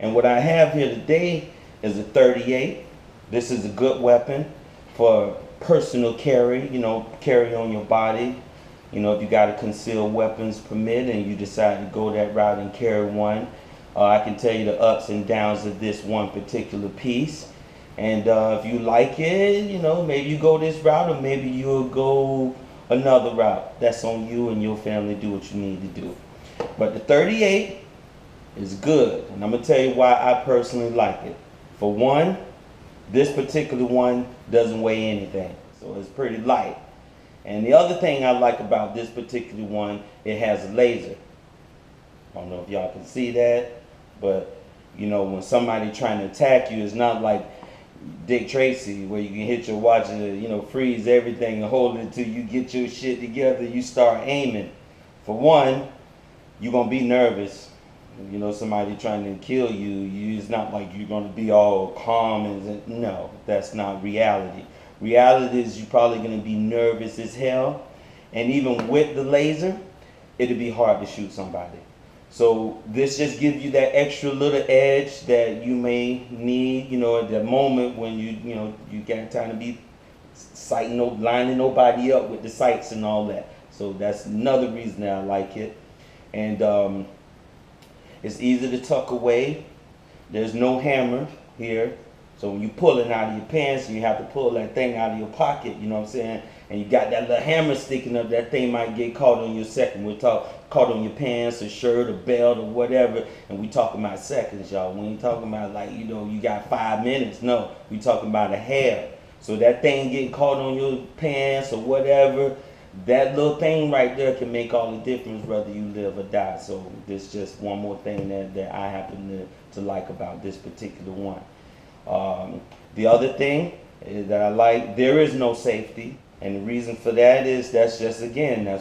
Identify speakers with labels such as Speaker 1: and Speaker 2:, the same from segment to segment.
Speaker 1: And what I have here today is a 38. This is a good weapon for personal carry, carry on your body. If you got a concealed weapons permit and you decide to go that route and carry one, I can tell you the ups and downs of this one particular piece. And if you like it, maybe you go this route, or maybe you'll go another route. That's on you and your family. Do what you need to do. But the 38 is good, and I'm gonna tell you why I personally like it. For one, this particular one doesn't weigh anything, so it's pretty light. And the other thing I like about this particular one, it has a laser. I don't know if y'all can see that, but when somebody trying to attack you, it's not like Dick Tracy where you can hit your watch and freeze everything and hold it until you get your shit together. You start aiming. For one, you're gonna be nervous. Somebody trying to kill you, it's not like you're gonna be all calm and no, that's not reality. Reality is you're probably gonna be nervous as hell, and even with the laser, it'll be hard to shoot somebody. So this just gives you that extra little edge that you may need, at that moment when you got time to be lining nobody up with the sights and all that. So that's another reason that I like it. And it's easy to tuck away. There's no hammer here. So when you pull it out of your pants and you have to pull that thing out of your pocket, you know what I'm saying? And you got that little hammer sticking up, that thing might get caught on your second. We'll talk caught on your pants or shirt or belt or whatever. And we talking about seconds, y'all. We ain't talking about like, you got 5 minutes. No, we talking about a hair. So that thing getting caught on your pants or whatever, that little thing right there can make all the difference whether you live or die. So this is just one more thing that I happen to like about this particular one. The other thing is that I like, there is no safety. And the reason for that is that's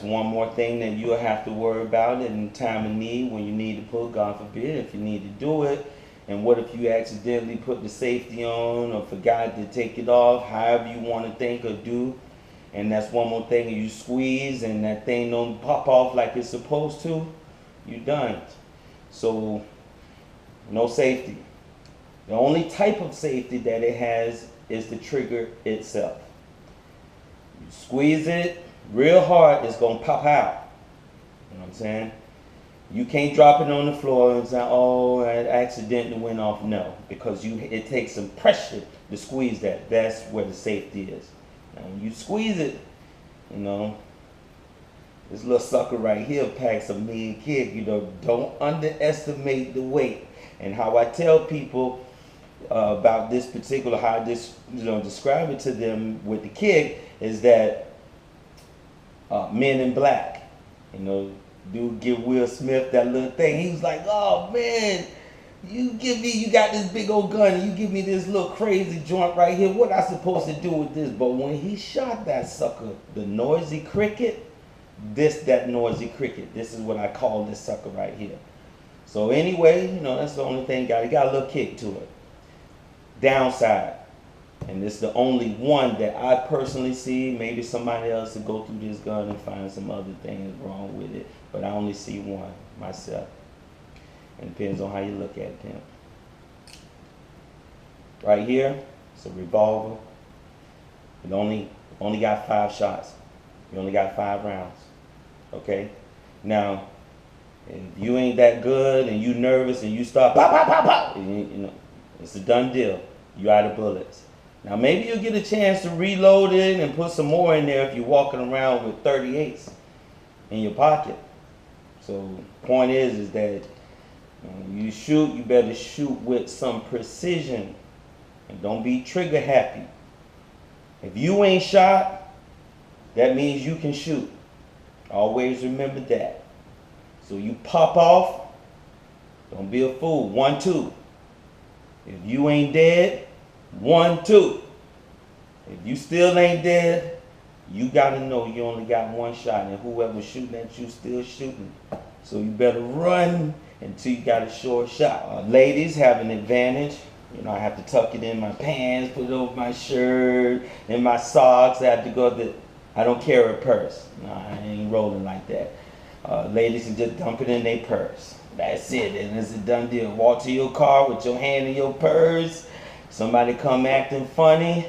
Speaker 1: one more thing that you'll have to worry about in time of need when you need to pull, God forbid, if you need to do it. And what if you accidentally put the safety on or forgot to take it off, however you want to think or do. And that's one more thing, you squeeze and that thing don't pop off like it's supposed to, you're done. So, no safety. The only type of safety that it has is the trigger itself. You squeeze it real hard, it's going to pop out. You know what I'm saying? You can't drop it on the floor and say, oh, I accidentally went off. No, because it takes some pressure to squeeze that. That's where the safety is. Now, when you squeeze it, this little sucker right here packs a mean kick. Don't underestimate the weight. And how I tell people about this particular, how this, describe it to them with the kick is that Men in Black, dude give Will Smith that little thing. He was like, oh man, you got this big old gun and you give me this little crazy joint right here. What I supposed to do with this? But when he shot that sucker, the noisy cricket, that noisy cricket, this is what I call this sucker right here. So anyway, that's the only thing it got a little kick to it. Downside, and this is the only one that I personally see. Maybe somebody else will go through this gun and find some other things wrong with it, but I only see one myself. And it depends on how you look at it, pimp. Right here, it's a revolver. It only got 5 shots. You only got 5 rounds. Okay? Now, if you ain't that good and you nervous and you start pop, pop, pop, pop, it's a done deal. You out of bullets. Now maybe you'll get a chance to reload it and put some more in there if you're walking around with 38s in your pocket. So point is that when you shoot, you better shoot with some precision and don't be trigger happy. If you ain't shot, that means you can shoot. Always remember that. So you pop off, don't be a fool. 1, 2. If you ain't dead, 1, 2. If you still ain't dead, you gotta know you only got 1 shot, and whoever's shooting at you still shooting. So you better run until you got a short shot. Ladies have an advantage. I have to tuck it in my pants, put it over my shirt, in my socks. I don't carry a purse. No, I ain't rolling like that. Ladies can just dump it in their purse. That's it, and it's a done deal. Walk to your car with your hand in your purse. Somebody come acting funny,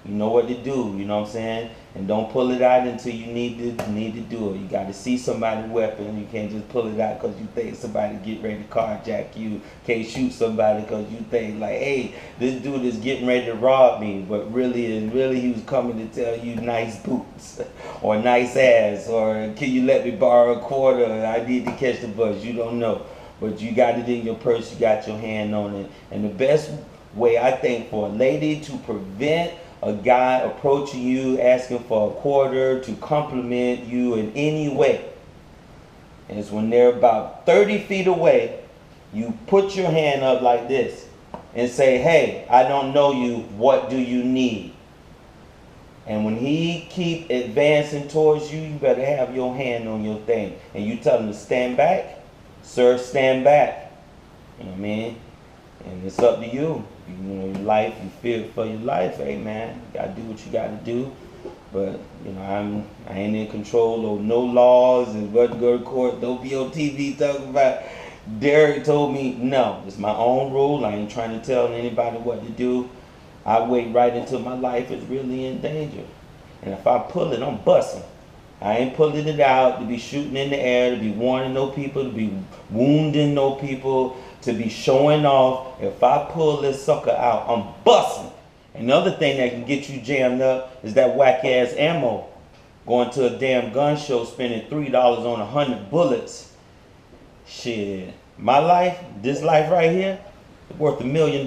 Speaker 1: you know what to do, you know what I'm saying? And don't pull it out until you need to do it. You got to see somebody's weapon. You can't just pull it out because you think somebody get ready to carjack you. Can't shoot somebody because you think like, hey, this dude is getting ready to rob me. But really he was coming to tell you nice boots or nice ass, or can you let me borrow a quarter? I need to catch the bus. You don't know. But you got it in your purse. You got your hand on it. And the best way, I think, for a lady to prevent a guy approaching you asking for a quarter to compliment you in any way is when they're about 30 feet away, you put your hand up like this and say, hey, I don't know you, what do you need? And when he keep advancing towards you, you better have your hand on your thing. And you tell him to stand back, sir, stand back. You know what I mean? And it's up to you. You know, your life, you fear for your life, hey man, you gotta do what you gotta do. But you know, I ain't in control of no laws and what to go to court. Don't be on TV talking about. Derek told me no, it's my own rule. I ain't trying to tell anybody what to do. I wait right until my life is really in danger. And if I pull it, I'm busting. I ain't pulling it out to be shooting in the air, to be warning no people, to be wounding no people, to be showing off. If I pull this sucker out, I'm busting. Another thing that can get you jammed up is that whack ass ammo. Going to a damn gun show, spending $3 on 100 bullets. Shit, my life, this life right here, is worth $1 million.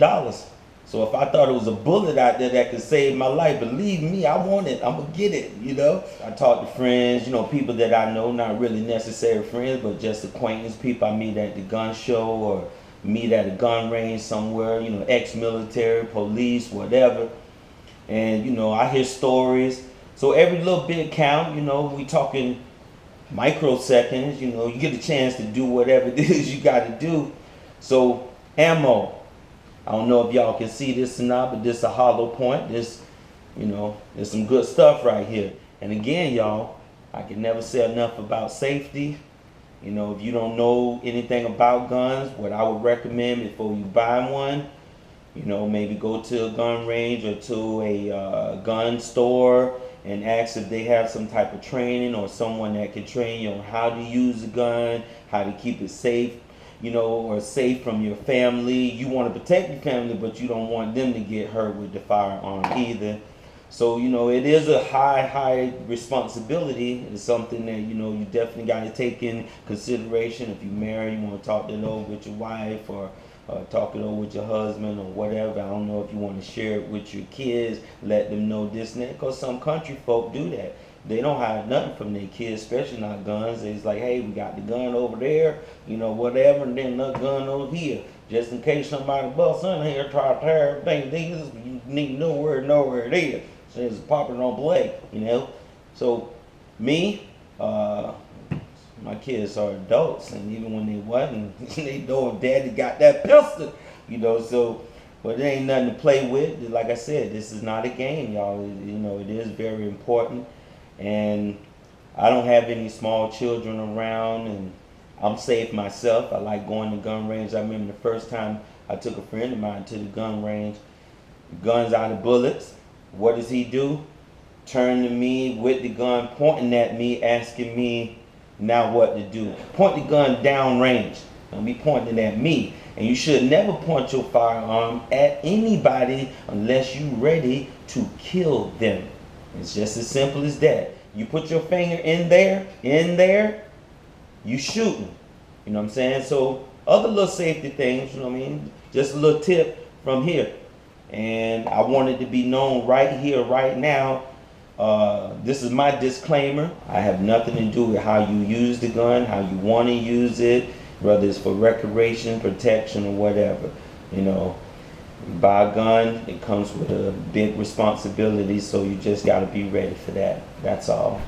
Speaker 1: So if I thought it was a bullet out there that could save my life, believe me, I want it. I'm gonna get it, you know. I talk to friends, you know, people that I know, not really necessary friends, but just acquaintance, people I meet at the gun show or meet at a gun range somewhere, you know, ex-military, police, whatever. And, you know, I hear stories. So every little bit count, you know, we talking microseconds, you know, you get a chance to do whatever it is you gotta do. So ammo. I don't know if y'all can see this or not, but this is a hollow point. This, you know, there's some good stuff right here. And again, y'all, I can never say enough about safety. You know, if you don't know anything about guns, what I would recommend before you buy one, you know, maybe go to a gun range or to a gun store and ask if they have some type of training or someone that can train you on how to use a gun, how to keep it safe, you know, or safe from your family. You want to protect your family, but you don't want them to get hurt with the firearm either. So, you know, it is a high responsibility. It's something that, you know, you definitely got to take in consideration. If you're married, you want to talk it over with your wife or talk it over with your husband or whatever. I don't know if you want to share it with your kids, let them know this and that, because some country folk do that. They don't hide nothing from their kids, especially not guns. It's like, hey, we got the gun over there, you know, whatever, and then another gun over here. Just in case somebody busts in here, try to tear everything, you need to know where it is. So it's popping on play, you know. So me, my kids are adults, and even when they wasn't, they know if daddy got that pistol, you know. So, but it ain't nothing to play with. Like I said, this is not a game, y'all. You know, it is very important. And I don't have any small children around, and I'm safe myself. I like going to gun range. I remember the first time I took a friend of mine to the gun range, guns out of bullets. What does he do? Turn to me with the gun, pointing at me, asking me now what to do. Point the gun down range. Don't be pointing at me. And you should never point your firearm at anybody unless you're ready to kill them. It's just as simple as that. You put your finger in there, you shooting. You know what I'm saying? So other little safety things, you know what I mean? Just a little tip from here. And I want it to be known right here, right now. This is my disclaimer. I have nothing to do with how you use the gun, how you want to use it, whether it's for recreation, protection, or whatever. You know, you buy a gun, it comes with a big responsibility, so you just got to be ready for that. That's all.